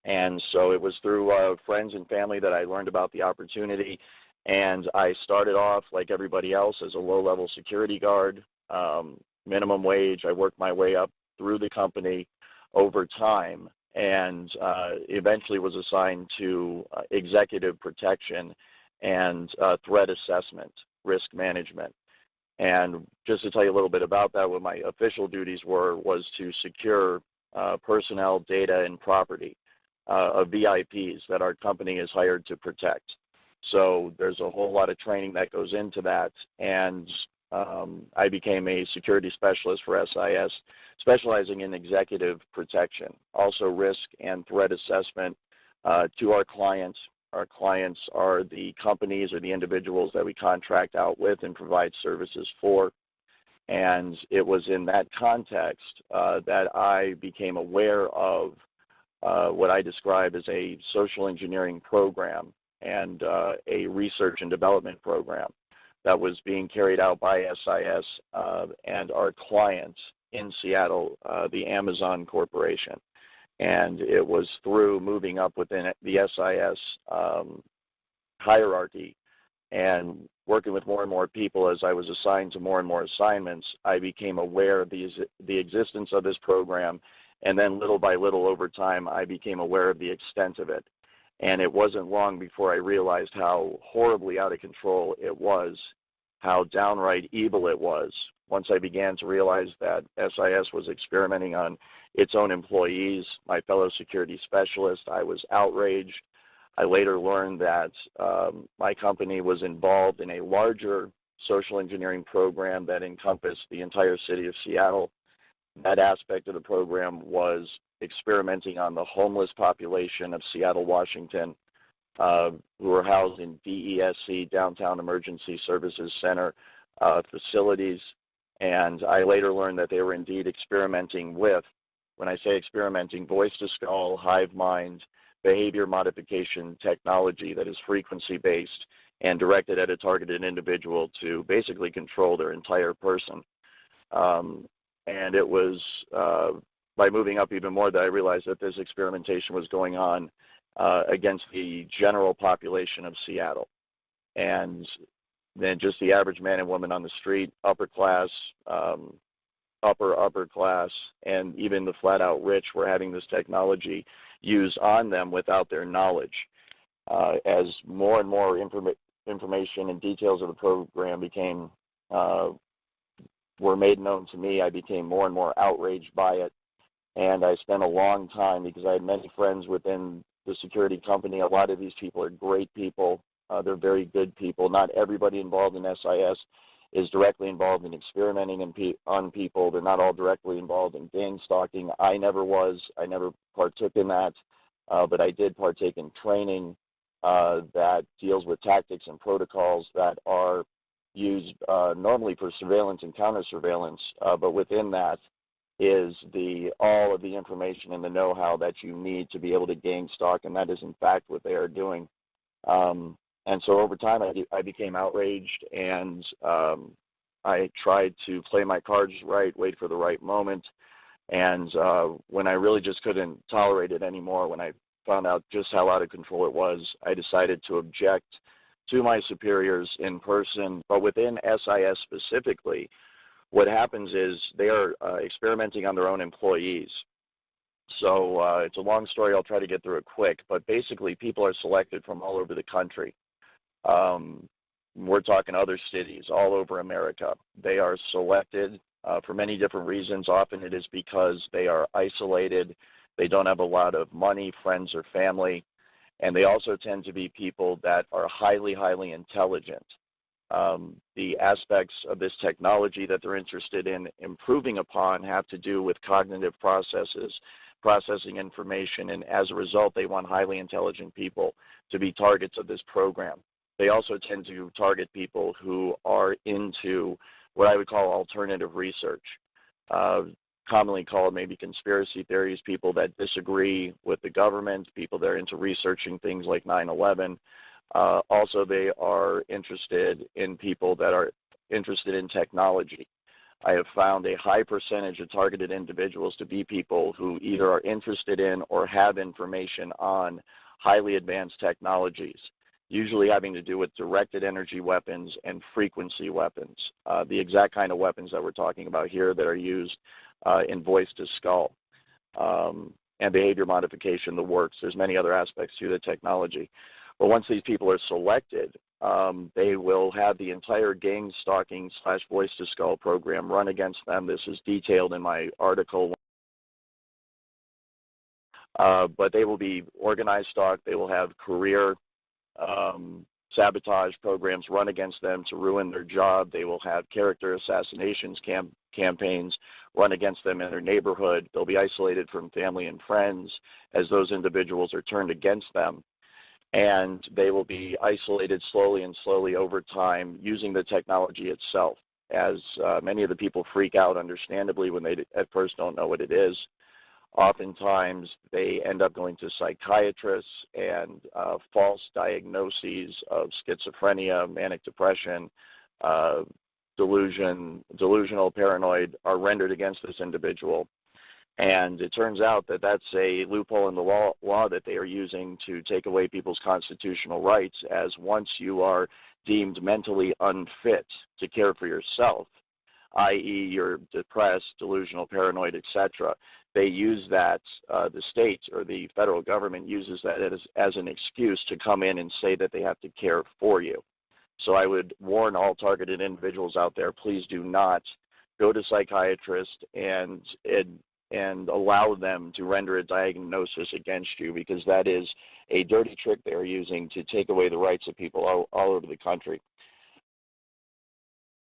And so it was through friends and family that I learned about the opportunity. And I started off, like everybody else, as a low-level security guard, minimum wage. I worked my way up through the company over time, and eventually was assigned to executive protection and threat assessment, risk management. And just to tell you a little bit about that, what my official duties was to secure personnel, data, and property of VIPs that our company is hired to protect. So there's a whole lot of training that goes into that, and I became a security specialist for SIS, specializing in executive protection, also risk and threat assessment to our clients. Our clients are the companies or the individuals that we contract out with and provide services for. And it was in that context that I became aware of what I describe as a social engineering program and a research and development program that was being carried out by SIS and our clients in Seattle, the Amazon Corporation. And it was through moving up within the SIS hierarchy and working with more and more people as I was assigned to more and more assignments, I became aware of the existence of this program. And then little by little over time, I became aware of the extent of it. And it wasn't long before I realized how horribly out of control it was, how downright evil it was. Once I began to realize that SIS was experimenting on its own employees, my fellow security specialists, I was outraged. I later learned that my company was involved in a larger social engineering program that encompassed the entire city of Seattle. That aspect of the program was experimenting on the homeless population of Seattle, Washington, who were housed in DESC, Downtown Emergency Services Center facilities. And I later learned that they were indeed experimenting with, when I say experimenting, voice-to-skull, hive mind, behavior modification technology that is frequency-based and directed at a targeted individual to basically control their entire person. And it was by moving up even more that I realized that this experimentation was going on against the general population of Seattle. And then just the average man and woman on the street, upper class, upper class, and even the flat-out rich were having this technology used on them without their knowledge. As more and more information and details of the program were made known to me, I became more and more outraged by it. And I spent a long time, because I had many friends within the security company. A lot of these people are great people. They're very good people. Not everybody involved in SIS is directly involved in experimenting on people. They're not all directly involved in gang stalking. I never was. I never partook in that. But I did partake in training that deals with tactics and protocols that are used normally for surveillance and counter-surveillance. But within that is all of the information and the know-how that you need to be able to gang stalk, and that is in fact what they are doing. And so over time I became outraged, and I tried to play my cards right, wait for the right moment. And when I really just couldn't tolerate it anymore, when I found out just how out of control it was, I decided to object to my superiors in person. But within SIS specifically, what happens is they are experimenting on their own employees. So it's a long story. I'll try to get through it quick. But basically, people are selected from all over the country. We're talking other cities all over America. They are selected for many different reasons. Often it is because they are isolated. They don't have a lot of money, friends, or family. And they also tend to be people that are highly, highly intelligent. The aspects of this technology that they're interested in improving upon have to do with cognitive processes, processing information, and as a result, they want highly intelligent people to be targets of this program. They also tend to target people who are into what I would call alternative research, commonly called maybe conspiracy theories, people that disagree with the government, people that are into researching things like 9/11. Also, they are interested in people that are interested in technology. I have found a high percentage of targeted individuals to be people who either are interested in or have information on highly advanced technologies, usually having to do with directed energy weapons and frequency weapons, the exact kind of weapons that we're talking about here that are used in voice-to-skull and behavior modification, the works. There's many other aspects to the technology. But once these people are selected, they will have the entire gang stalking / voice-to-skull program run against them. This is detailed in my article. But they will be organized stalked. They will have career sabotage programs run against them to ruin their job. They will have character assassinations campaigns run against them in their neighborhood. They'll be isolated from family and friends as those individuals are turned against them. And they will be isolated slowly over time using the technology itself, as many of the people freak out understandably when they at first don't know what it is. Oftentimes, they end up going to psychiatrists, and false diagnoses of schizophrenia, manic depression, delusional, paranoid are rendered against this individual. And it turns out that that's a loophole in the law that they are using to take away people's constitutional rights, as once you are deemed mentally unfit to care for yourself, i.e. you're depressed, delusional, paranoid, etc., they use that, the state or the federal government uses that as an excuse to come in and say that they have to care for you. So I would warn all targeted individuals out there, please do not go to psychiatrists and allow them to render a diagnosis against you, because that is a dirty trick they're using to take away the rights of people all over the country.